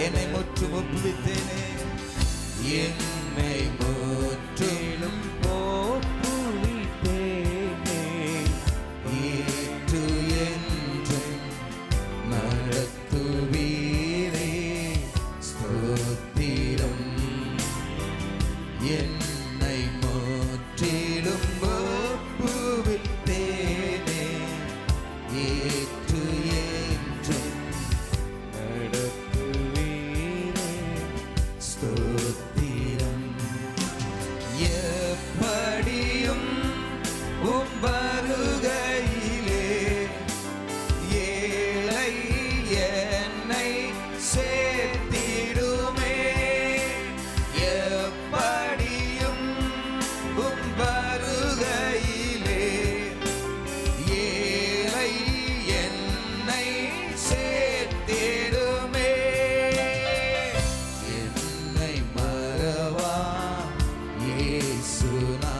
என்னை முற்றும் ஒப்புவித்தேனே, என்னை முற்றிலும் ஒப்புவித்தேனே, ஏற்று என்றும் நடத்துவீரே, ஸ்தோத்திரம். என்னை முற்றிலும் ஒப்புவித்தேனே, ஏற்று என்றும் நடத்துவீரே, ஸ்தோத்திரம். எப்படியும் உம் வருகையிலே ஏழை என்னை சேர்த்திடுமே. எப்படியும் உம் வருகையிலே ஏழை என்னை சேர்த்திடுமே. என்னை மறவா இயேசுநாதா,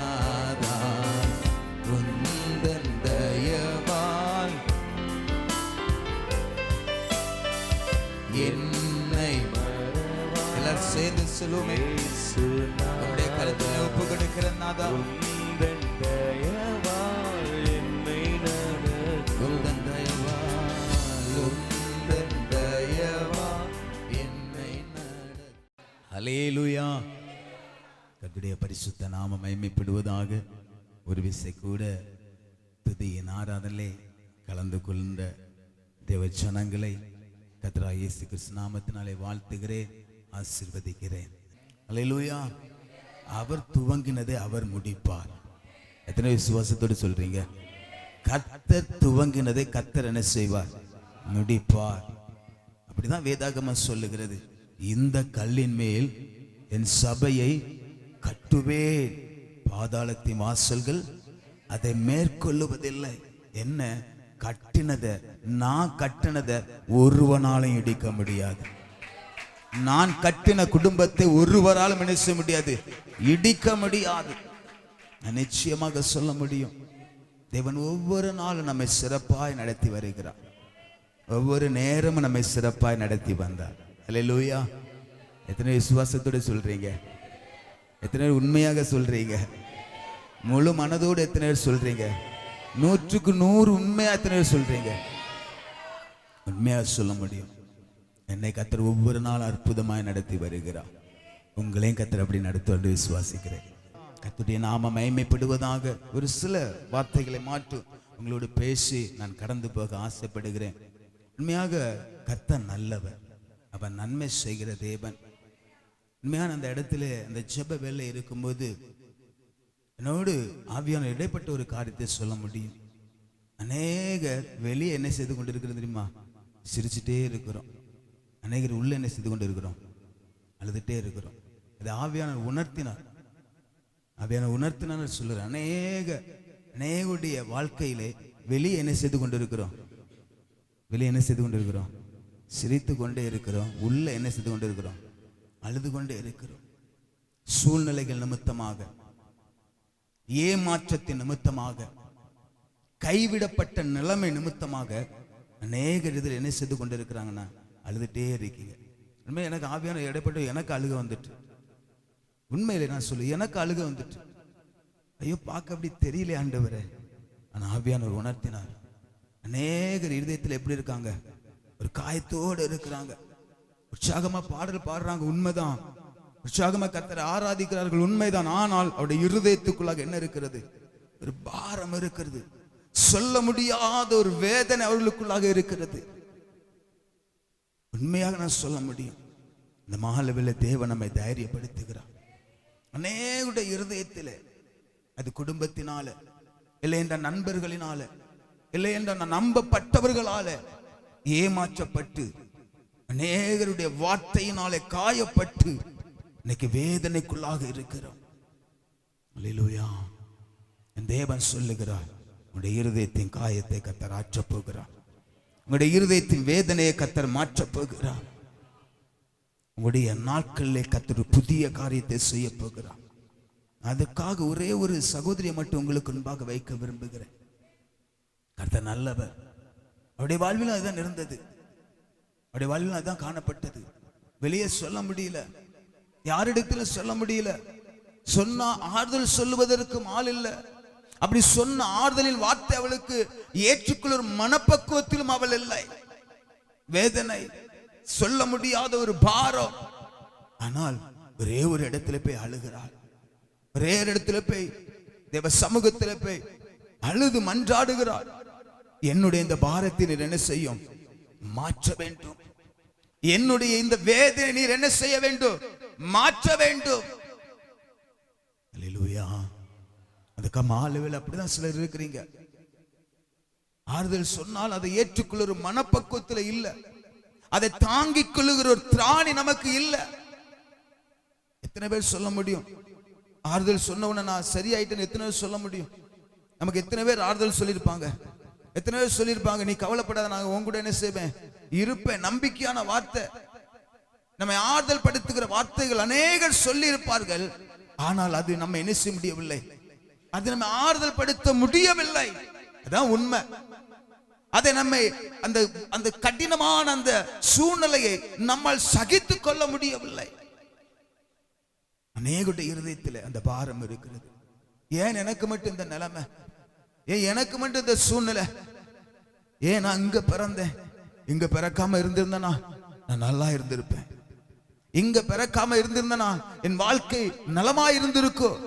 உந்தன் தயவால் என்னை மறவா. எல்லாரும் சேர்ந்து சொல்லுமே, உம்முடைய கருத்தில் ஒப்பு கொடுக்கிற நாதா, உந்தன் தயவால் என்னை நடத்தும். உந்தன் தயவால், உந்தன் தயவால் என்னை நடத்தும். ஹல்லேலூயா. கர்த்தருடைய பரிசுத்த நாமம் மகிமைப்படுவதாக. ஒரு விசை கூட துதியின் ஆராதனை கலந்து கொண்ட தேவ ஜனங்களை கர்த்தராகிய இயேசு கிறிஸ்து நாமத்தினாலே வாழ்த்துகிறேன், ஆசீர்வதிக்கிறேன். ஹல்லேலூயா. அவர் துவங்கினதை அவர் முடிப்பார். எத்தனை விசுவாசத்தோடு சொல்றீங்க? கர்த்தர் துவங்கினதை கர்த்தர் என்ன செய்வார்? முடிப்பார். அப்படிதான் வேதாகமம் சொல்லுகிறது. இந்த கல்லின் மேல் என் சபையை கட்டுவேன், பாதாளத்தின் வாசல்கள் அதை மேற்கொள்ளுவதில்லை. என்ன கட்டினதை, நான் கட்டினதை ஒருவனாலும் இடிக்க முடியாது. நான் கட்டின குடும்பத்தை ஒருவராலும் என்ன செய்ய முடியாது? இடிக்க முடியாது. நான் நிச்சயமாக சொல்ல முடியும், தேவன் ஒவ்வொரு நாளும் நம்மை சிறப்பாய் நடத்தி வருகிறார். ஒவ்வொரு நேரமும் நம்மை சிறப்பாய் நடத்தி வந்தார். ஹல்லேலூயா. எத்தனை விசுவாசத்தோடு சொல்றீங்க? எத்தனை உண்மையாக சொல்றீங்க? முழு மனதோடு எத்தனை பேர் சொல்றீங்க? 100க்கு 100 உண்மையா எத்தனை பேர் சொல்றீங்க? உண்மையாக சொல்ல முடியும். என்னை கர்த்தர் ஒவ்வொரு நாளும் அற்புதமாய் நடத்தி வருகிறார். உங்களையும் கர்த்தர் அப்படி நடத்துவது விசுவாசிக்கிறேன். கர்த்தருடைய நாமம் மகிமைப்படுவதாக. ஒரு சில வார்த்தைகளை மாற்றி உங்களோடு பேசி நான் கடந்து போக ஆசைப்படுகிறேன். உண்மையாக கர்த்தர் நல்லவர், அவர் நன்மை செய்கிற தேவன். உண்மையான அந்த இடத்துல அந்த ஜெப வேலை இருக்கும்போது என்னோடு ஆவியான இடைப்பட்ட ஒரு காரியத்தை சொல்ல முடியும். அநேகர் வெளியே என்ன செய்து கொண்டு இருக்கிறது தெரியுமா? சிரிச்சுட்டே இருக்கிறோம். அநேகர் உள்ள என்ன செய்து கொண்டு இருக்கிறோம்? அழுதுட்டே இருக்கிறோம். அது ஆவியான உணர்த்தினார். ஆவியான உணர்த்தினார் சொல்லுற அநேகருடைய வாழ்க்கையிலே வெளியே என்ன செய்து கொண்டு இருக்கிறோம்? வெளியே என்ன செய்து கொண்டு இருக்கிறோம்? சிரித்து கொண்டே இருக்கிறோம். உள்ள என்ன செய்து கொண்டு இருக்கிறோம்? அழுது கொண்டே இருக்கிறோம். சூழ்நிலைகள் நிமித்தமாக, ஏமாற்றத்தின் நிமித்தமாக, கைவிடப்பட்ட நிலைமை நிமித்தமாக அநேகர் இதில் என்ன செய்து கொண்டிருக்கிறாங்கன்னா அழுதுட்டே இருக்கீங்க. உண்மை எனக்கு ஆவியான இடைப்பட்டு எனக்கு அழுக வந்துட்டு, உண்மையிலே நான் சொல்லு, எனக்கு அழுக வந்துட்டு. ஐயோ பார்க்க அப்படி தெரியல ஆண்டவரே. ஆனால் ஆவியானவர் உணர்த்தினார். அநேகர் இருதயத்தில் எப்படி இருக்காங்க? ஒரு காயத்தோடு இருக்கிறாங்க. உற்சாகமா பாடல் பாடுறாங்க, உண்மைதான். உற்சாகமா கர்த்தரை ஆராதிக்கிறார்கள், உண்மைதான். ஆனால் அவருடைய இருதயத்துக்குள்ளாக என்ன இருக்கிறது? ஒரு பாரம் இருக்கிறது. சொல்ல முடியாத ஒரு வேதனை அவர்களுக்குள்ளாக இருக்கிறது. உண்மையாக நான் சொல்ல முடியும். இந்த மகாலவில் தேவன் நம்மை தைரியப்படுத்துகிறார். அநேகுடைய இருதயத்தில் அது குடும்பத்தினால, இல்லை என்ற நண்பர்களினால, இல்லை என்ற நம்பப்பட்டவர்களால ஏமாற்றப்பட்டு, அநேகருடைய வார்த்தையினாலே காயப்பட்டு இன்னைக்கு வேதனைக்குள்ளாக இருக்கிறோம். அல்லேலூயா. என் தேவன் சொல்லுகிறார், உங்களுடைய இருதயத்தின் காயத்தை கர்த்தர் ஆற்றப் போகிறார். உங்களுடைய இருதயத்தின் வேதனையை கர்த்தர் மாற்றப் போகிறார். உங்களுடைய நாட்களிலே கர்த்தர் புதிய காரியத்தை செய்ய போகிறார். அதுக்காக ஒரே ஒரு சகோதரியை மட்டும் உங்களுக்கு முன்பாக வைக்க விரும்புகிறேன். கர்த்தர் நல்லவர். அவருடைய வாழ்வில் அதுதான் இருந்தது, அவருடைய வாழ்வில் அதுதான் காணப்பட்டது. வெளியே சொல்ல முடியல, யாரிடத்திலும் சொல்ல முடியல. சொன்னா ஆறுதல் சொல்லுவதற்கும் ஆள் இல்லை. அப்படி சொன்ன ஆறுதலின் வார்த்தை அவளுக்கு ஏற்றுக்கொள்ளும் மனப்பக்குவத்திலும் அவள் இல்லை. வேதனை, சொல்ல முடியாத ஒரு பாரம். ஆனால் ஒரே ஒரு இடத்துல போய் அழுகிறாள். ஒரே ஒரு இடத்துல போய் தேவ சமூகத்துல போய் அழுது மன்றாடுகிறாள். என்னுடைய இந்த பாரத்தை நீர் என்ன செய்யும்? மாற்ற வேண்டும். என்னுடைய இந்த வேதனை நீர் என்ன செய்ய வேண்டும்? மாற்ற வேண்டும். அல்லேலூயா. அதுக்கு மாலவில் அப்படிதான் சிலர் இருக்கிறீங்க. ஆறுதல் சொன்னால் அதை ஏற்றுக்கொள்ளுற மனப்பக்குவத்தில் இல்ல, அதை தாங்கிக் கொள்ளுகிற ஒரு திராணி நமக்கு இல்ல. எத்தனை பேர் சொல்ல முடியும்? ஆறுதல் சொன்ன உடனே நான் சரியாயிட்டேன்னு எத்தனை பேர் சொல்ல முடியும்? நமக்கு எத்தனை பேர் ஆறுதல் சொல்லியிருப்பாங்க? எத்தனை பேர் சொல்லியிருப்பாங்க, நீ கவலைப்படாத, நான் உன் கூட என்ன செய்வேன், இருப்பேன். நம்பிக்கையான வார்த்தை, நம்மை ஆறுதல் படுத்துகிற வார்த்தைகள் அநேகர் சொல்லி இருப்பார்கள். ஆனால் அது நம்ம என்ன செய்ய முடியவில்லை, அது நம்ம ஆறுதல் படுத்த முடியவில்லை. அதான் உண்மை. அதை நம்மை அந்த அந்த கடினமான அந்த சூழ்நிலையை நம்மால் சகித்துக் கொள்ள முடியவில்லை. அநேகருடைய இருதயத்தில் அந்த பாரம் இருக்கிறது. ஏன் எனக்கு மட்டும் இந்த நிலைமை? ஏன் எனக்கு மட்டும் இந்த சூழ்நிலை? ஏன் நான் இங்க பிறந்தேன்? இங்க பிறக்காம இருந்திருந்தேனா நான் நல்லா இருந்திருப்பேன். இங்க பிறக்காம இருந்திருந்தேனா என் வாழ்க்கை நலமா இருந்திருக்கும்.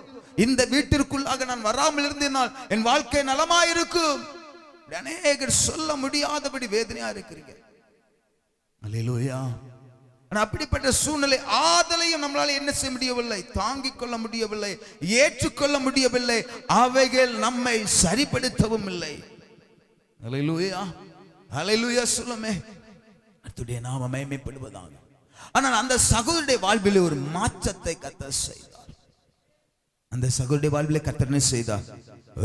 இந்த வீட்டிற்குள்ளாக நான் வராமல் இருந்தேனால் என் வாழ்க்கை நலமா இருக்கும். அநேகர் சொல்ல முடியாதபடி வேதனையா இருக்கிறீங்க. அல்லேலூயா. அப்படிப்பட்ட சூழ்நிலை ஆதலையும் நம்மளால என்ன செய்ய முடியவில்லை, தாங்கிக் கொள்ள முடியவில்லை, ஏற்றுக்கொள்ள முடியவில்லை. அவைகள் நம்மை சரிப்படுத்தவும் இல்லை. அல்லேலூயா. அல்லேலூயா சொல்லுமே. கர்த்தருடைய நாமம் மகிமைப்படுவதாக. ஆனால் அந்த சகோதரனுடைய வாழ்விலே ஒரு மாற்றத்தை கர்த்தர் செய்தார். அந்த சகோதரனுடைய வாழ்விலே கர்த்தர் என்ன செய்தார்?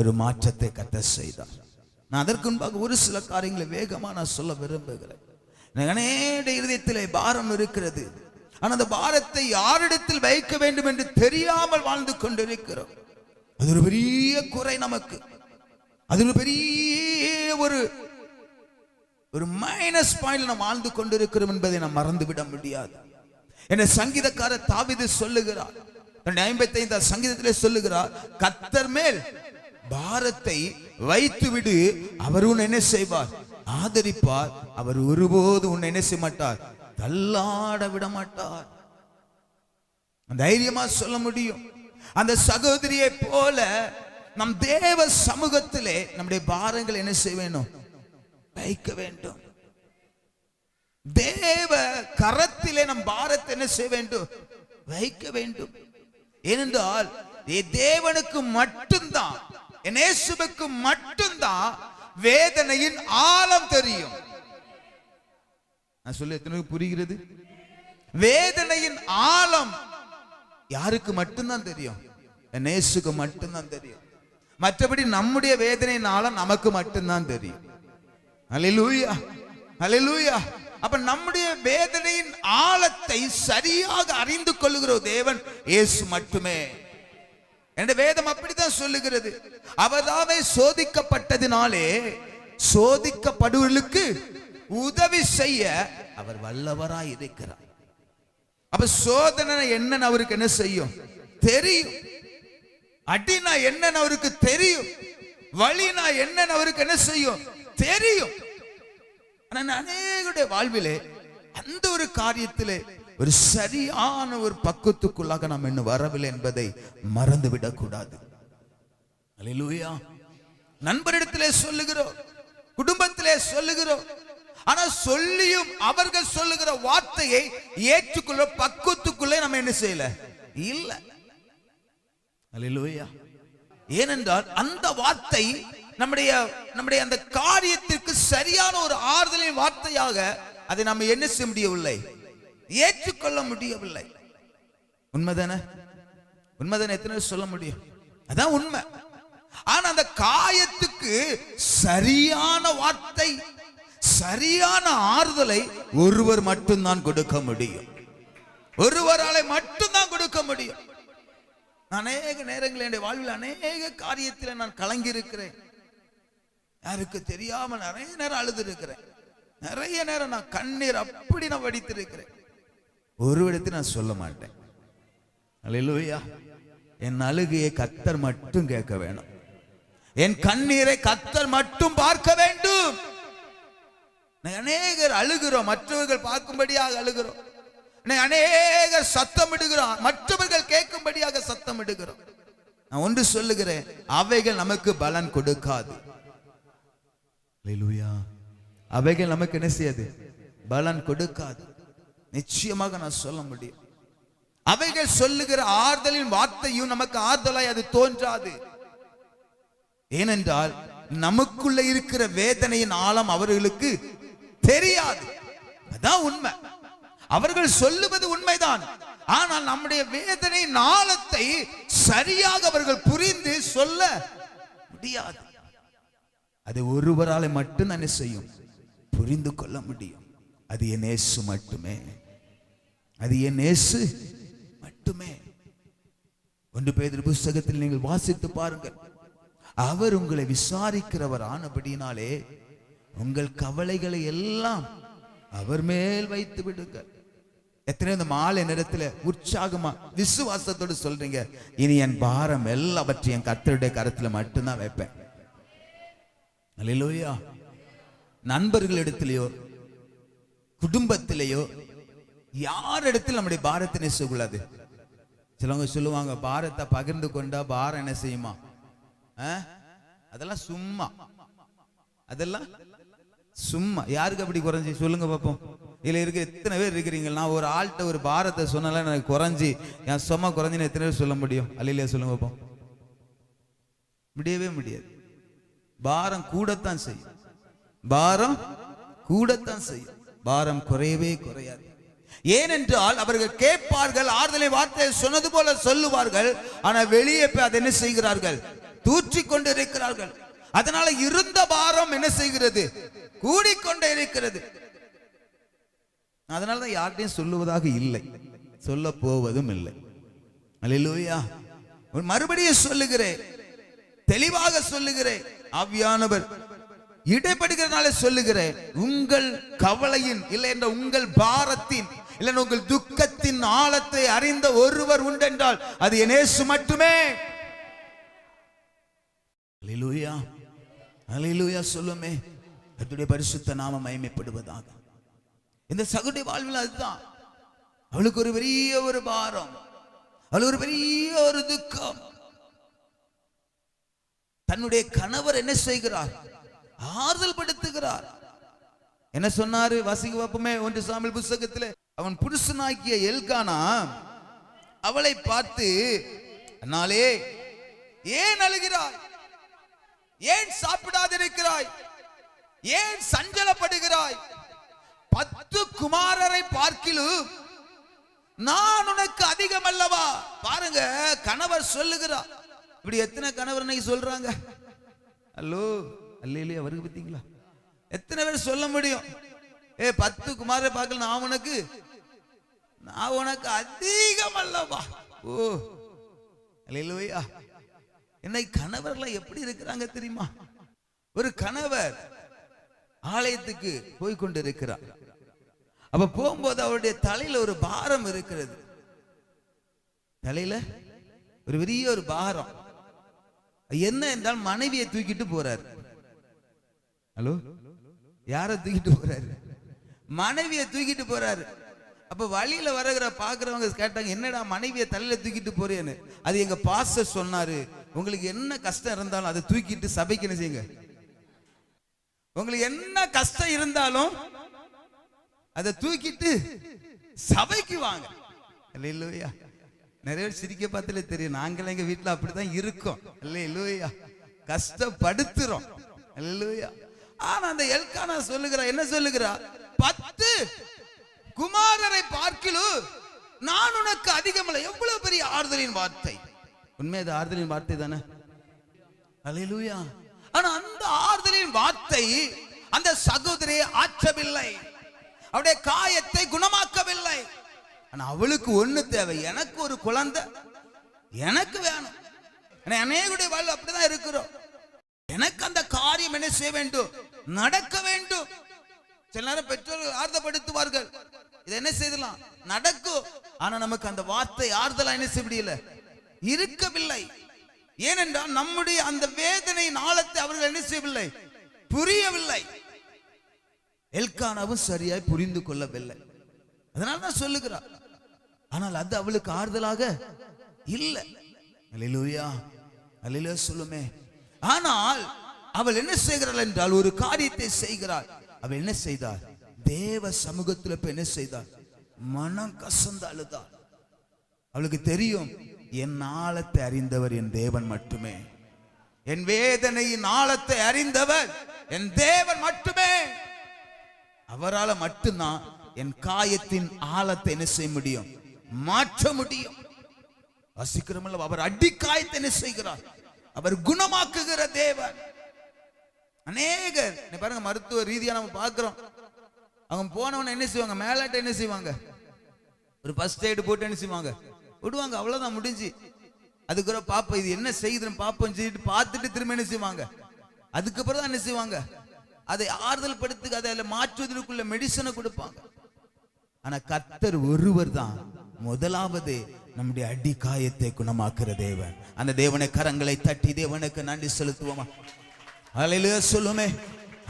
ஒரு மாற்றத்தை கர்த்தர் செய்தார். நான் அதற்கு முன்பாக ஒரு சில காரியங்களை வேகமா நான் சொல்ல விரும்புகிறேன். அநேக இருதயத்திலே பாரம் இருக்கிறது. ஆனால் அந்த பாரத்தை யாரிடத்தில் வைக்க வேண்டும் என்று தெரியாமல் வாழ்ந்து கொண்டிருக்கிறோம். அது ஒரு பெரிய குறை நமக்கு. அது ஒரு பெரிய ஒரு மைனஸ் பாயிண்ட் நாம் வாழ்ந்து கொண்டிருக்கிறோம் என்பதை நாம் மறந்துவிட முடியாது. என்ற சங்கீதக்காரர் தாவீது சொல்லுகிறார், 55 சங்கீதத்திலே சொல்லுகிறார், கர்த்தர் மேல் பாரத்தை வைத்து விடு, அவர் உன்னை என்ன செய்வார்? ஆதரிப்பார். அவர் ஒருபோது உன்னை என்ன செய்ய மாட்டார்? தள்ளாட விட மாட்டார். தைரியமா சொல்ல முடியும். அந்த சகோதரியை போல நம் தேவ சமூகத்திலே நம்முடைய பாரங்கள் என்ன செய்ய வேண்டும்? வைக்க வேண்டும். தேவ கரத்திலே நம் பாரத்தை என்ன செய்ய வேண்டும்? வைக்க வேண்டும். ஏனென்றால் தேவனுக்கு மட்டும்தான், இயேசுவுக்கு மட்டும்தான் வேதனையின் ஆழம் தெரியும். நான் சொல்ல எத்தனை புரிகிறது? வேதனையின் ஆழம் யாருக்கு மட்டும்தான் தெரியும்? இயேசுவுக்கு மட்டும்தான் தெரியும். மற்றபடி நம்முடைய வேதனையின் ஆழம் நமக்கு மட்டும்தான் தெரியும். அல்லேலூயா, அல்லேலூயா. அப்ப நம்முடைய வேதனையின் ஆழத்தை சரியாக அறிந்து கொள்ளுகிற தேவன் இயேசு மட்டுமே. என்ற வேதம் அப்படித்தான் சொல்லுகிறது. அவர்தாமே சோதிக்கப்பட்டதினாலே சோதிக்கப்படுவர்களுக்கு உதவி செய்ய அவர் வல்லவராய் இருக்கிறார். அப்ப சோதனை என்னன்னு அவருக்கு என்ன செய்யும் தெரியும். அடினா என்னன்னு அவருக்கு தெரியும். வழினா என்னன்னு அவருக்கு என்ன செய்யும் தெரியும். அநேகருடைய வாழ்விலே அந்த ஒரு காரியத்திலே ஒரு சரியான ஒரு பக்குவத்துக்குள்ளாக நாம் இன்னும் வரவில்லை என்பதை மறந்து விடக்கூடாது. அல்லேலூயா. நண்பரிடத்திலே சொல்லுகிறோம், குடும்பத்திலே சொல்லுகிறோம். ஆனா சொல்லியும் அவர்கள் சொல்லுகிற வார்த்தையை ஏற்றுக்கொள்ள பக்குவத்துக்குள்ளே நம்ம என்ன செய்யல இல்ல. அல்லேலூயா. ஏனென்றால் அந்த வார்த்தை நம்முடைய அந்த காரியத்திற்கு சரியான ஒரு ஆறுதலின் வார்த்தையாக அதை நம்ம என்ன செய்ய முடியவில்லை, ஏற்றுக்கொள்ள முடியவில்லை. உண்மைதானே? உண்மைதானே? எத்தனை சொல்ல முடியும்? அதான் உண்மை. ஆனா அந்த காயத்துக்கு சரியான வார்த்தை, சரியான ஆறுதலை ஒருவர் மட்டும்தான் கொடுக்க முடியும். ஒருவராலே மட்டும்தான் கொடுக்க முடியும். அநேக நேரங்களில் என்னுடைய வாழ்வில் அநேக காரியத்தில் நான் கலங்கி இருக்கிறேன். யாருக்கு தெரியாம நிறைய நேரம் அழுது இருக்கிறேன். நிறைய நேரம் நான் கண்ணீர் அப்படி நான் வடித்திருக்கிறேன். ஒரு இடத்தில் நான் சொல்ல மாட்டேன். அல்லேலூயா. என் அழுகையை கர்த்தர் மட்டும் கேட்க வேணும். என் கண்ணீரை கர்த்தர் மட்டும் பார்க்க வேண்டும். அநேகர் அழுகிறோம், மற்றவர்கள் பார்க்கும்படியாக அழுகிறோம். அநேகர் சத்தம் இடுகிறோம், மற்றவர்கள் கேட்கும்படியாக சத்தம் இடுகிறோம். நான் ஒன்று சொல்லுகிறேன், அவைகள் நமக்கு பலன் கொடுக்காது. அல்லேலூயா. அவைகள் நமக்கு என்ன செய்யாது, பலன் கொடுக்காது. நிச்சயமாக நான் சொல்ல முடியும். அவைகள் சொல்லுகிற ஆறுதலின் வார்த்தையும் நமக்கு ஆறுதலாய் அது தோன்றாது. ஏனென்றால் நமக்குள்ள இருக்கிற வேதனையின் ஆழம் அவர்களுக்கு தெரியாது. அதான் உண்மை. அவர்கள் சொல்லுவது உண்மைதான். ஆனால் நம்முடைய வேதனையின் ஆழத்தை சரியாக அவர்கள் புரிந்து சொல்ல முடியாது. அது ஒருவரால் மட்டும் என்ன செய்யும், புரிந்து கொள்ள முடியும். அது என் இயேசு மட்டுமே. அது என் இயேசு மட்டுமே. 1 பேதுரு புத்தகத்தில் நீங்கள் வாசித்து பாருங்கள். அவர் உங்களை விசாரிக்கிறவர் ஆனபடினாலே உங்கள் கவலைகளை எல்லாம் அவர் மேல் வைத்து விடுங்கள். எத்தனை இந்த மாலை நேரத்தில் உற்சாகமா விசுவாசத்தோடு சொல்றீங்க, இனி என் பாரம் எல்லாவற்றையும் என் கர்த்தருடைய கரத்துல மட்டும்தான் வைப்பேன். அல்லேலூயா. நண்பர்களிடத்திலேயோ குடும்பத்திலேயோ யார் இடத்தில் நம்முடைய பாரத்தை நெசக்கூடாது. சிலவங்க சொல்லுவாங்க, பாரத்தை பகிர்ந்து கொண்டா பாரம் என்ன செய்யுமா? அதெல்லாம் சும்மா, அதெல்லாம் சும்மா. யாருக்கு அப்படி குறைஞ்சி சொல்லுங்க பாப்போம். இதுல இருக்க எத்தனை பேர் இருக்கிறீங்க? நான் ஒரு ஆள்கிட்ட ஒரு பாரத்தை சொன்னால எனக்கு குறைஞ்சி என் சும்மா குறைஞ்சின்னு எத்தனை பேர் சொல்ல முடியும்? அல்லையா சொல்லுங்க பாப்போம். முடியவே முடியாது. பாரம் கூடத்தான் செய்யும். பாரம் கூடத்தான் செய்யும். பாரம் குறையவே குறையாது. ஏனென்றால் அவர்கள் கேட்பார்கள், ஆறுதலை வார்த்தை சொன்னது போல சொல்லுவார்கள். ஆனா வெளியே போய் அதை என்ன செய்கிறார்கள், தூற்றிக் கொண்டு இருக்கிறார்கள். அதனால இருந்த பாரம் என்ன செய்கிறது, கூடிக்கொண்டே இருக்கிறது. அதனாலதான் யார்கிட்டையும் சொல்லுவதாக இல்லை, சொல்ல போவதும் இல்லை. அல்லேலூயா. மறுபடியும் சொல்லுகிறேன், தெளிவாக சொல்லுகிறேன். ஆவியானவர் இடைப்படுகிறதுனால சொல்லுகிறேன், உங்கள் கவலையின் இல்லை என்ற உங்கள் பாரத்தின் இல்லை உங்கள் துக்கத்தின் ஆழத்தை அறிந்த ஒருவர் உண்டென்றால் அது என் இயேசு மட்டுமே. அல்லேலூயா. அல்லேலூயா சொல்லுமே. கர்த்தருடைய பரிசுத்த நாமம் மகிமைப்படுவதாக. இந்த சகோதரி வாழ்வில் அதுதான். அவளுக்கு ஒரு பெரிய ஒரு பாரம், அவளுக்கு ஒரு பெரிய ஒரு துக்கம். தன்னுடைய கணவர் என்ன செய்கிறார், ஆறுதல் படுத்துகிறார். என்ன சொன்னாரு வாசிக்க பார்ப்போமே. 1 சாமுவேல் புத்தகத்தில் அவன் புருஷனாக்கிய எல்கானா அவளை பார்த்து, அன்னாலே ஏன் அழுகிறாய், ஏன் சாப்பிடாதிருக்கிறாய், ஏன் சஞ்சலப்படுகிறாய்? 10 குமாரரை பார்க்கிலும் நான் உனக்கு அதிகம் அல்லவா? பாருங்க, கணவர் சொல்லுகிறார். இப்படி எத்தனை கணவர் இன்னைக்கு சொல்றாங்க? அல்லோ அல்லையிலே அவருக்கு பார்த்தீங்களா? எத்தனை பேர் சொல்ல முடியும்? 10 குமாரரை பார்க்கல, நான் உனக்கு அதிகம் அல்லவா? ஓ, அல்லேலூயா. இன்னைக்கு கணவர்லாம் எப்படி இருக்கிறாங்க தெரியுமா? ஒரு கணவர் ஆலயத்துக்கு போய் கொண்டு இருக்கிறார். அப்ப போகும்போது அவருடைய தலையில ஒரு பாரம் இருக்கிறது. தலையில ஒரு பெரிய ஒரு பாரம். என்ன என்றால் மனைவியை தூக்கிட்டு போறாரு. ஹலோ, யார தூக்கிட்டு போறாரு? மனைவியை தூக்கிட்டு போறாரு. அப்ப வழியில வருகிற பாக்குறவங்க கேட்டாங்க, என்னடா மனைவியை தலையில தூக்கிட்டு போறேன்னு. அது எங்க பாஸ்டர் சொன்னாரு, உங்களுக்கு என்ன கஷ்டம் இருந்தாலும் அதை தூக்கிட்டு சபைக்கு என்ன செய்யுங்க. உங்களுக்கு என்ன கஷ்டம் இருந்தாலும் அதை தூக்கிட்டு சபைக்கு வாங்க. அல்லேலூயா. நிறைய பேர் சிரிக்க பார்த்தாலே தெரியும், நாங்களே எங்க வீட்டுல அப்படிதான் இருக்கோம். அல்லேலூயா. கஷ்டப்படுத்துறோம். அல்லேலூயா. ஆனா அந்த எல்கானா சொல்லுகிறா, என்ன சொல்லுகிறா? 10 குமாரரை பார்க்கிலும் நான் உனக்கு அதிகமல்ல. எவ்வளவு பெரிய ஆறுதலின் வார்த்தை. உண்மை, அது ஆறுதலின் வார்த்தை தானே. அல்லேலூயா. ஆனா அந்த ஆறுதலின் வார்த்தை அந்த சகோதரியை ஆற்றவில்லை, அவருடைய காயத்தை குணமாக்கவில்லை. ஆனா அவளுக்கு ஒண்ணு தேவை, எனக்கு ஒரு குழந்தை எனக்கு வேணும். அநேகருடைய வாழ்வு அப்படிதான் இருக்கிறோம். எனக்கு அந்த காரியம் என்ன செய்ய வேண்டும், நடக்க வேண்டும். சில நேரம் பெற்றோர்கள் ஆறுதப்படுத்துவார்கள், இதை என்ன செய்யலாம், நடக்கும். ஆனா நமக்கு அந்த வார்த்தை ஆறுதலா என்ன செய்ய முடியல, இருக்கவில்லை. ஏனென்றால் நம்முடைய அந்த வேதனையின் ஆழத்தை அவர்கள் என்ன செய்யவில்லை, புரியவில்லை. எல்கானாவும் சரியாய் புரிந்து கொள்ளவில்லை. அதனால்தான் சொல்லுகிறார். ஆனால் அது அவளுக்கு ஆறுதலாக இல்லை. அல்லேலூயா. அல்லேலூயா சொல்லுமே. ஆனால் அவள் என்ன செய்கிறாள் என்றால் ஒரு காரியத்தை செய்கிறாள். அவள் என்ன செய்தாள்? தேவ சமூகத்தில் என்ன செய்தாள்? மனம் கசந்து அழுதாள். அவளுக்கு தெரியும், என் ஆழத்தை அறிந்தவர் என் தேவன் மட்டுமே. என் வேதனையின் ஆழத்தை அறிந்தவர் என் தேவன் மட்டுமே. அவரால் மட்டும்தான் என் காயத்தின் ஆழத்தை என்ன செய்ய முடியும், மாற்ற முடியும். வசிக்கிறோம், அவர் அடி காயத்தை என்ன செய்கிறார், அவர் குணமாக்குகிற தேவன். அநேகர் பாருங்க, மருத்துவ ரீதியா நம்ம பார்க்கிறோம், அவங்க போனவன என்ன செய்வாங்க, மேலாட்ட என்ன செய்வாங்க, ஒரு ஃபர்ஸ்ட் எய்டு போட்டு என்ன செய்வாங்க, விடுவாங்க. அவ்வளவுதான், முடிஞ்சு. அதுக்கப்புறம் பாப்பா இது என்ன செய்யுதுன்னு பாப்போம் சொல்லிட்டு பார்த்துட்டு திரும்ப என்ன செய்வாங்க. அதுக்கப்புறம் தான் என்ன செய்வாங்க, அதை ஆறுதல் படுத்து அதை மாற்றுவதற்குள்ள மெடிசனை கொடுப்பாங்க. ஆனா கர்த்தர் ஒருவர் தான் முதலாவது நம்முடைய அடி காயத்தை குணமாக்குற தேவன். அந்த தேவனை கரங்களை தட்டி தேவனுக்கு நன்றி செலுத்துவோமா? ஹல்லேலூயா சொல்லுமே,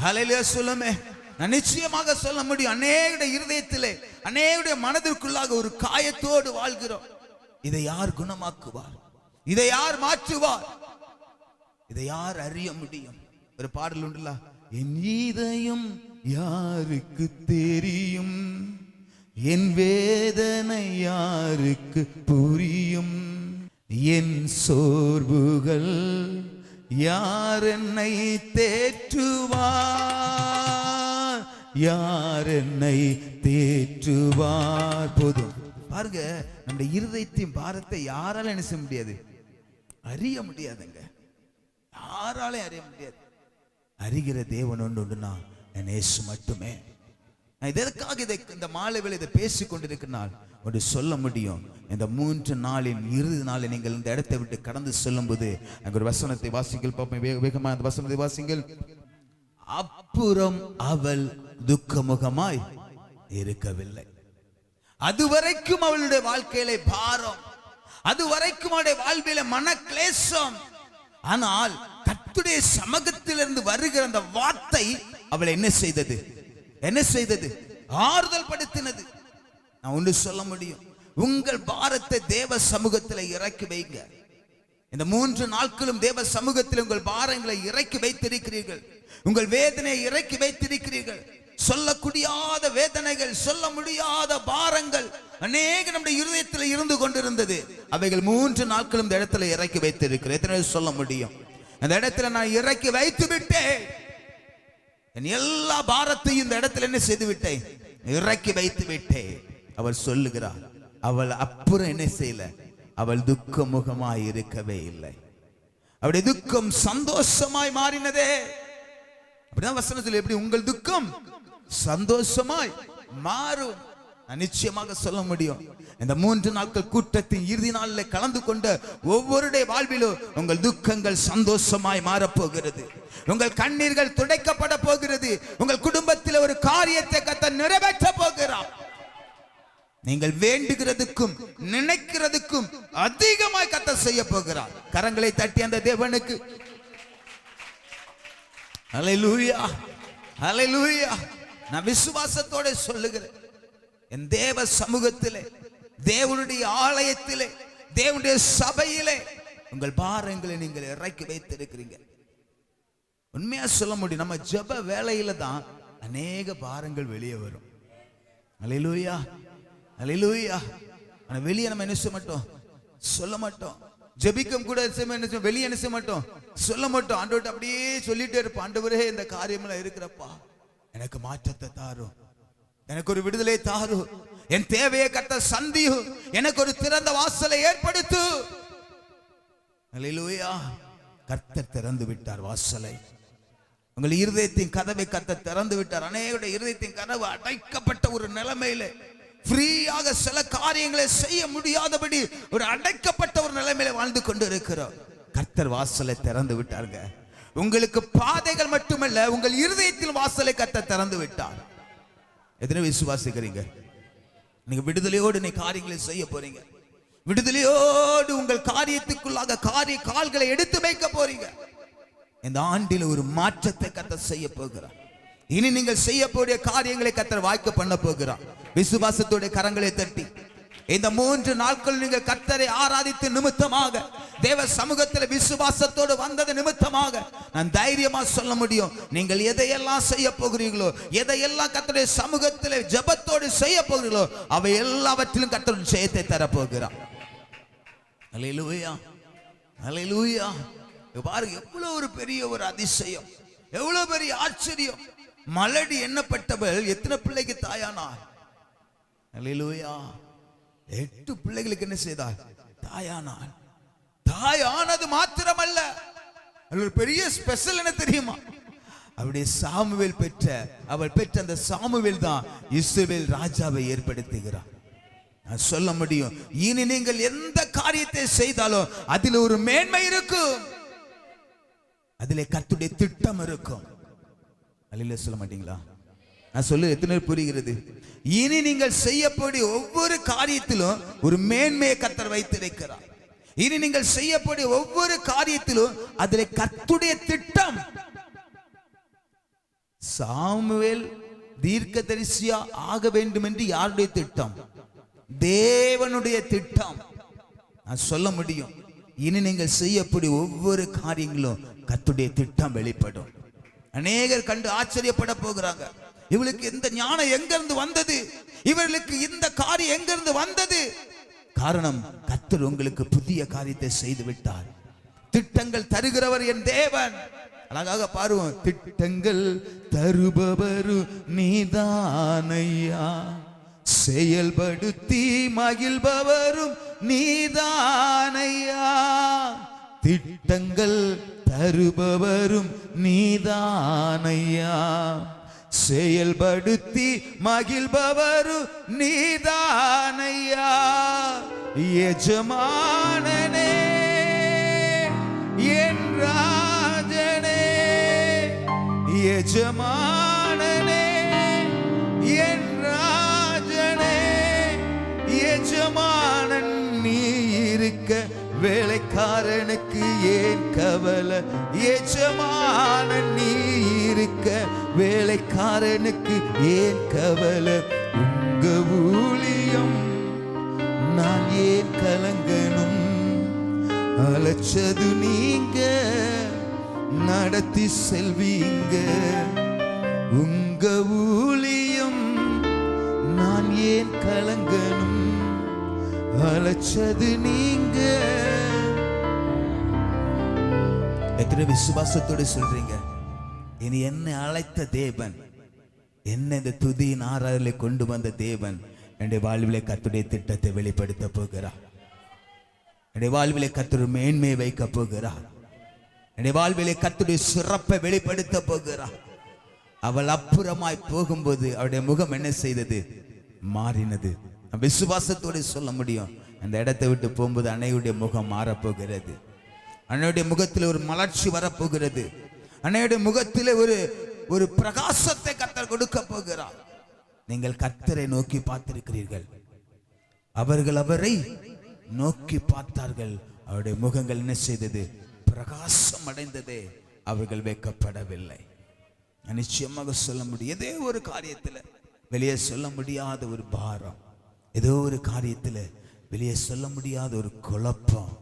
ஹல்லேலூயா சொல்லுமே. நான் நிச்சயமாக சொல்ல முடியும், அநேகருடைய இருதயத்திலே அநேகருடைய மனதிற்குள்ளாக ஒரு காயத்தோடு வாழ்கிறோம். இதை யார் குணமாக்குவார், இதை யார் மாற்றுவார், இதை யார் அறிய முடியும்? ஒரு பாடல் உண்டுல, என் இதயம் யாருக்கு தெரியும், என் வேதனை யாருக்கு புரியும், என் சோர்வுகள் யார் என்னை தேற்றுவார், யார் என்னை தேற்றுவார். போதும் பாருங்க, நம்முடைய இருதயத்தின் பாரத்தை யாரால என்ன செய்ய முடியாது, அறிய முடியாதுங்க. யாராலையும் அறிய முடியாது. அறிகிற தேவன் ஒன்றுனா என் இயேசு மட்டுமே. நான் இதற்காக இந்த மாலை வேளை இதை பேசிக் கொண்டிருக்கிறால் ஒன்று சொல்ல முடியும். இந்த 3 நாளின் இறுதி நாளில் நீங்கள் இந்த இடத்தை விட்டு கடந்து செல்லும் போது அங்க ஒரு வசனத்தை வாசிங்கள் பார்ப்போம். வேகமாக அந்த வசனத்தை வாசிங்கள். அப்புறம் அவள் துக்கமுகமாய் இருக்கவில்லை. அதுவரைக்கும் அவளுடைய வாழ்க்கையில பாரம், அதுவரைக்கும் அவளுடைய வாழ்வில மன கிளேசம். ஆனால் கர்த்தருடைய சமூகத்திலிருந்து வருகிற அந்த வார்த்தை அவளை என்ன செய்தது, என்ன செய்தது, ஆறுதல் படுத்தினது. நான் ஒன்று சொல்ல முடியும், உங்கள் பாரத்தை தேவ சமூகத்தில் இறக்கி வைங்க. இந்த 3 நாட்களும் தேவ சமூகத்தில் உங்கள் பாரங்களை இறக்கி வைத்திருக்கிறீர்கள், உங்கள் வேதனையை இறக்கி வைத்திருக்கிறீர்கள். சொல்லக்கூடியாத வேதனைகள், சொல்ல முடியாத பாரங்கள் அநேக நம்முடைய இருதயத்தில் இருந்து கொண்டிருந்தது. அவைகள் 3 நாட்களும் இந்த இடத்துல இறக்கி வைத்திருக்கிறேன். எத்தனை சொல்ல முடியும், அந்த இடத்துல நான் இறக்கி வைத்து விட்டேன். என் எல்லா பாரத்தையும் இந்த இடத்துல என்ன செய்து விட்டேன், இறக்கி வைத்து விட்டேன். அவள் சொல்லுகிறாள், அவள் அப்புறம் என்ன செய்யல, அவள் துக்க முகமாய் இருக்கவே இல்லை. அவருடைய துக்கம் சந்தோஷமாய் மாறினதே. அப்படிதான் வசனத்தில் எப்படி உங்கள் துக்கம் சந்தோஷமாய் மாறும். நிச்சயமாக சொல்ல முடியும். இந்த 3 நாட்கள் கூட்டத்தின் இறுதி நாளில் கலந்து கொண்ட ஒவ்வொருடைய வாழ்விலும் உங்கள் துக்கங்கள் சந்தோஷமாய் மாறப்போகிறது. உங்கள் கண்ணீர்கள் துடைக்கப்பட போகிறது. உங்கள் குடும்பத்தில் ஒரு காரியத்தை கர்த்தர் நிறைவேற்ற போகிறார். நீங்கள் வேண்டுகிறதுக்கும் நினைக்கிறதுக்கும் அதிகமாய் கர்த்தர் செய்ய போகிறார். கரங்களை தட்டி அந்த தேவனுக்கு ஹல்லேலூயா, ஹல்லேலூயா. நான் விசுவாசத்தோட சொல்லுகிறேன், என் தேவ சமூகத்திலே, தேவனுடைய ஆலயத்திலே, தேவனுடைய சபையிலே உங்கள் பாரங்களை நீங்கள் இறக்கி வைத்திருக்கிறீங்க. உண்மையா சொல்ல முடியும், நம்ம ஜெப வேளையில தான் அநேக பாரங்கள் வெளியே வரும். ஹல்லேலூயா, ஹல்லேலூயா. ஆனா வெளியே நம்ம என்ன செய்ய மாட்டோம், சொல்ல மாட்டோம். ஜெபிக்கும் கூட வெளியே என்ன செய்ய மாட்டோம், சொல்ல மாட்டோம். ஆண்டவர்கிட்ட அப்படியே சொல்லிட்டே இருப்போம், ஆண்டவரே இந்த காரியமெல்லாம் இருக்கிறப்பா, எனக்கு மாற்றத்தை தாரும், எனக்கு ஒரு விடுதலை தாரும், என் தேவையை கர்த்தர் சந்தியும், எனக்கு ஒரு திறந்த வாசலை ஏற்படுத்து. ஹல்லேலூயா. கர்த்தர் திறந்து விட்டார் வாசலை. உங்கள் இருதயத்தின் கதவை கர்த்தர் திறந்து விட்டார். அநேகருடைய இருதயத்தின் கதவு அடைக்கப்பட்ட ஒரு நிலைமையில ஃப்ரீயாக சில காரியங்களை செய்ய முடியாதபடி ஒரு அடைக்கப்பட்ட ஒரு நிலைமையில வாழ்ந்து கொண்டு இருக்கிறோம். கர்த்தர் வாசலை திறந்து விட்டாருங்க. உங்களுக்கு பாதைகள் மட்டுமல்ல, உங்கள் இருதயத்தில் வாசலை கர்த்தர் திறந்து விட்டார். எத்தனை விசுவாசிக்கிறீங்க? நீங்க விடுதலையோடு நீ காரியங்களை செய்ய போறீங்க. விடுதலையோடு உங்கள் காரியத்துக்குள்ளாக கால்களை எடுத்து வைக்க போறீங்க. இந்த ஆண்டில் ஒரு மாற்றத்தை கர்த்தர் செய்ய போகிறார். இனி நீங்கள் செய்ய போகிற காரியங்களை கர்த்தர் வாய்க்க பண்ண போகிறார். விசுவாசத்தோட கரங்களை தட்டி இந்த 3 நாட்கள் நீங்கள் கர்த்தரை ஆராதித்து நிமித்தமாக, தேவ சமூகத்தில் விசுவாசத்தோடு வந்தது நிமித்தமாக நான் தைரியமா சொல்ல முடியும், நீங்கள் எதையெல்லாம் செய்ய போகிறீர்களோ, எதையெல்லாம் கர்த்தருடைய சமூகத்தில் ஜெபத்தோடு செய்ய போகிறீர்களோ, அவை எல்லாவற்றிலும் கர்த்தர் ஜெயத்தை தரப்போகிறார். ஹல்லேலூயா, ஹல்லேலூயா. பாருங்க, எவ்வளவு ஒரு பெரிய ஒரு அதிசயம், எவ்வளவு பெரிய ஆச்சரியம். மலடி எண்ணப்பட்டவள் எத்தனை பிள்ளைக்கு தாயானார்? ஹல்லேலூயா. 8 பிள்ளைகளுக்கு என்ன செய்தார்? தாயானார். தாயானது மாத்திரமல்ல, ஒரு பெரிய ஸ்பெஷல் என்ன தெரியுமா? அவருடைய சாமுவேல் அவள் பெற்ற அந்த சாமுவேல் தான் இஸ்ரவேல் ராஜாவை ஏற்படுத்துகிறார். நான் சொல்ல முடியும், இனி நீங்கள் எந்த காரியத்தை செய்தாலும் அதில் ஒரு மேன்மை இருக்கும், அதிலே கர்த்தருடைய திட்டம் இருக்கும். அல்லேலூயா சொல்ல மாட்டீங்களா? நான் சொல்ல எத்தனை புரிகிறது? இனி நீங்கள் செய்யக்கூடிய ஒவ்வொரு காரியத்திலும் ஒரு மேன்மையை கர்த்தர் வைத்திருக்கிறார். இனி நீங்கள் செய்யக்கூடிய ஒவ்வொரு காரியத்திலும் அதிலே கர்த்தருடைய திட்டம். சாமுவேல் தீர்க்கதரிசியா ஆக வேண்டும் என்று யாருடைய திட்டம்? தேவனுடைய திட்டம். நான் சொல்ல முடியும், இனி நீங்கள் செய்யக்கூடிய ஒவ்வொரு காரியங்களும் கர்த்தருடைய திட்டம் வெளிப்படும். அநேகர் கண்டு ஆச்சரியப்பட போகிறாங்க. இவளுக்கு இந்த ஞானம் எங்கிருந்து வந்தது? இவர்களுக்கு இந்த காரியம் எங்கிருந்து வந்தது? காரணம், கர்த்தர் உங்களுக்கு புதிய காரியத்தை செய்து விட்டார். திட்டங்கள் தருகிறவர் என் தேவன். அழகாக பாருவோம், திட்டங்கள் தருபவரு நீதானையா, செயல்படுத்தி மகிழ்பவரும் நீதானையா, திட்டங்கள் தருபவரும் நீதானையா, செயல்படுத்தி மகிழ்பவரும் நீதானையா, எஜமானனே என் ராஜனே, எஜமானனே என் ராஜனே, எஜமானன் நீ இருக்க வேலைக்காரனுக்கு ஏன் கவலை, எஜமானன் நீ இருக்க வேலைக்காரனுக்கு ஏன் கவலை, உங்க ஊழியம் நான் ஏன் கலங்கணும், அழைச்சது நீங்க நடத்தி செல்வீங்க, உங்க ஊழியம் நான் ஏன் கலங்கணும், அழைச்சது நீங்க. எத்தனை விசுவாசத்தோடு சொல்றீங்க, இனி என்னை அழைத்த தேவன், என்ன இந்த துதியின் ஆராதனை கொண்டு வந்த தேவன் என்னுடைய வாழ்விலே கர்த்தருடைய திட்டத்தை வெளிப்படுத்த போகிறார். என்னுடைய வாழ்விலே கர்த்தர் மேன்மையை வைக்க போகிறார். என்னுடைய வாழ்விலே கர்த்தருடைய சிறப்பை வெளிப்படுத்த போகிறார். அவள் அப்புறமாய் போகும்போது அவருடைய முகம் என்ன செய்தது? மாறினது. விசுவாசத்தோடு சொல்ல முடியும். அந்த இடத்தை விட்டு போகும்போது அன்னையுடைய முகம் மாறப்போகிறது. அன்னையுடைய முகத்தில் ஒரு மலர்ச்சி வரப்போகிறது. அன்னையுடைய முகத்தில் ஒரு பிரகாசத்தை கர்த்தர் கொடுக்க போகிறார். நீங்கள் கர்த்தரை நோக்கி பார்த்திருக்கிறீர்கள். அவர்கள் அவரை நோக்கி பார்த்தார்கள். அவருடைய முகங்கள் என்ன செய்தது? பிரகாசம் அடைந்ததே. அவர்கள் வெட்கப்படவில்லை. நிச்சயமாக சொல்ல முடியும், ஏதோ ஒரு காரியத்தில் வெளியே சொல்ல முடியாத ஒரு பாரம், ஏதோ ஒரு காரியத்தில் வெளியே சொல்ல முடியாத ஒரு குழப்பம்,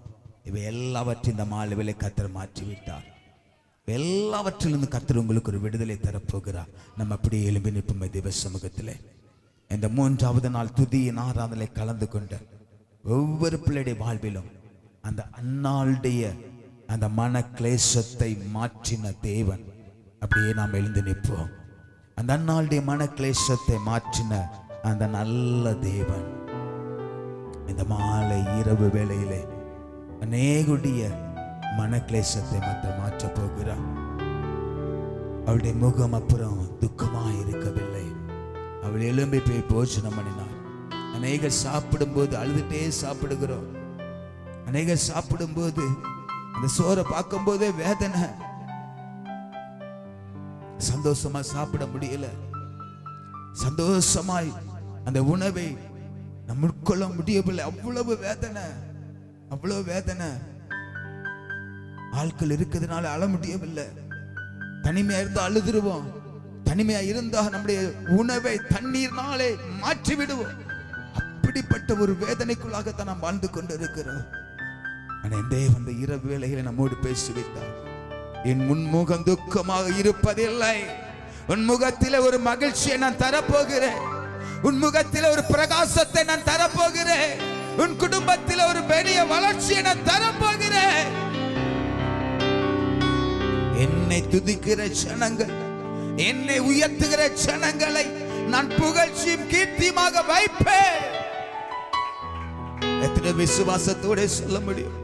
இவை எல்லாவற்றையும் இந்த மாலையிலே கர்த்தர் மாற்றிவிட்டார். எல்லாவற்றிலிருந்து கர்த்தர் உங்களுக்கு ஒரு விடுதலை தரப்போகிறார். நம்ம அப்படியே எழும்பி நிற்போம் தேவ சமூகத்தில். இந்த 3வது நாள் துதியின் ஆராதனை கலந்து கொண்ட ஒவ்வொரு பிள்ளைடைய வாழ்விலும் அந்த அன்னாளுடைய அந்த மன கிளேசத்தை மாற்றின தேவன். அப்படியே நாம் எழுந்து நிற்போம். அந்த அன்னாளுடைய மன கிளேசத்தை மாற்றின அந்த நல்ல தேவன் இந்த மாலை இரவு வேளையிலே அநேகுடைய மன கிளேசத்தை மாற்ற போகிறார். அவளுடைய முகம் அப்புறம் துக்கமாய் இருக்கவில்லை. அவள் எழும்பி போய் போஜனம் பண்ணினார். அநேகர் சாப்பிடும்போது அழுதுட்டே சாப்பிடுகிறோம். அநேகர் சாப்பிடும்போது அந்த சோறை பார்க்கும் போதே வேதனை, சந்தோஷமா சாப்பிட முடியல. சந்தோஷமாய் அந்த உணவை நம்ம உட்கொள்ள முடியவில்லை. அவ்வளவு வேதனை, அவ்வளவு வேதனை. ஆட்கள் இருக்கிறதுனால அழ முடியவில்லை. தனிமையா இருந்தா அழுதுருவோம். தனிமையா இருந்தா நம்முடைய உணவை தண்ணீர்னாலே மாற்றி விடுவோம். அப்படிப்பட்ட ஒரு வேதனைக்குள்ளாகத்தான் நாம் வாழ்ந்து கொண்டு இருக்கிறோம். தேவன் இரவு வேளையில நம்மோடு பேசிவிட்டார். என் முன்முகம் துக்கமாக இருப்பதில்லை. உன் முகத்திலே ஒரு மகிழ்ச்சியை நான் தரப்போகிறேன். உன் முகத்திலே ஒரு பிரகாசத்தை நான் தரப்போகிறேன். உன் குடும்பத்திலே ஒரு பெரிய வளர்ச்சியை நான் தரப்போகிறேன். என்னை துதிக்கிற ஜனங்கள், என்னை உயர்த்துகிற ஜனங்களை நான் புகழ்ச்சியும் கீர்த்தியுமாக வைப்பேன். எத்தனை விசுவாசத்தோட சொல்ல முடியும்?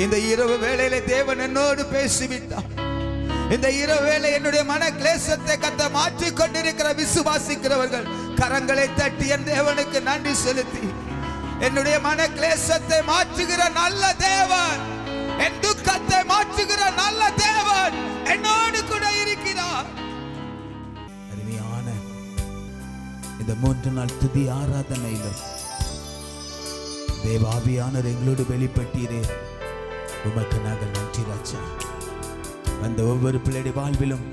இந்த இரவு வேளையில தேவன் என்னோடு பேசிவிட்டார். இந்த இரவு வேளை என்னுடைய மன கிளேசத்தை கர்த்தர் மாற்றிக் கொண்டிருக்கிற விசுவாசிக்கிறவர்கள் கரங்களை தட்டி என் தேவனுக்கு நன்றி செலுத்தி, என்னுடைய மன கிளேசத்தை மாற்றுகிற நல்ல தேவன், என் துக்கத்தை மாற்றுகிற நல்ல தேவன் என்னோடு கூட இருக்கிறார். அருமையான இந்த 3 நாள் துதி ஆராதனையிலும் தேவாவியானவர் எங்களோடு வெளிப்பட்டீரே, உமக்கு நாங்கள் நன்றி ராஜா. அந்த ஒவ்வொரு பிள்ளைடைய வாழ்விலும்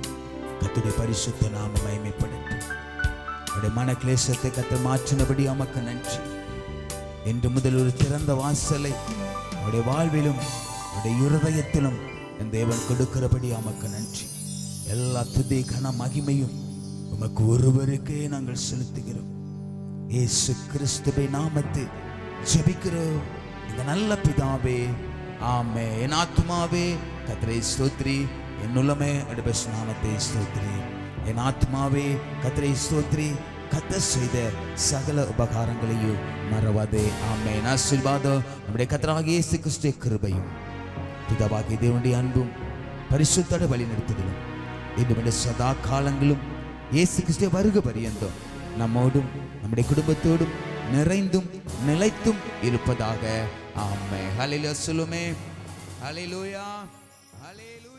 கர்த்தருடைய பரிசுத்த நாமம் மகிமைப்படட்டும். அவருடைய மன கிளேசத்தை கர்த்தர் மாற்றினபடி உமக்கு நன்றி. என்று முதல் ஒரு திறந்த வாசலை அவருடைய வாழ்விலும் அவருடைய இருதயத்திலும் என் தேவன் கொடுக்கிறபடி உமக்கு நன்றி. எல்லா துதி கன மகிமையும் உமக்கு ஒருவருக்கே நாங்கள் செலுத்துகிறோம். இயேசு கிறிஸ்துவின் நாமத்தில் ஜெபிக்கிறோம் இந்த நல்ல பிதாவே, ஆமென். என் ஆத்துமாவே கர்த்தரை ஸ்தோத்திரி, என் உள்ளமே அவருடைய நாமத்தை ஸ்தோத்திரி. என் ஆத்துமாவே கர்த்தரை ஸ்தோத்திரி, கர்த்தர் செய்த சகல உபகாரங்களையும் மறவாதே. ஆமென். ஆசீர்வாதம் நம்முடைய கர்த்தராகிய இயேசு கிறிஸ்துவின் கிருபையும் பிதாவாகிய தேவனுடைய அன்பும் பரிசுத்த வழி நடத்துதலும் இன்னும் சதா காலங்களும் இயேசு கிறிஸ்துவின் வருகை பரியந்தம் நம்மோடும் நம்முடைய குடும்பத்தோடும் நிறைந்தும் நிலைத்தும் இருப்பதாக. ஆமென். ஹல்லேலூயா சொல்லுமே. ஹல்லேலூயா, ஹல்லேலூயா.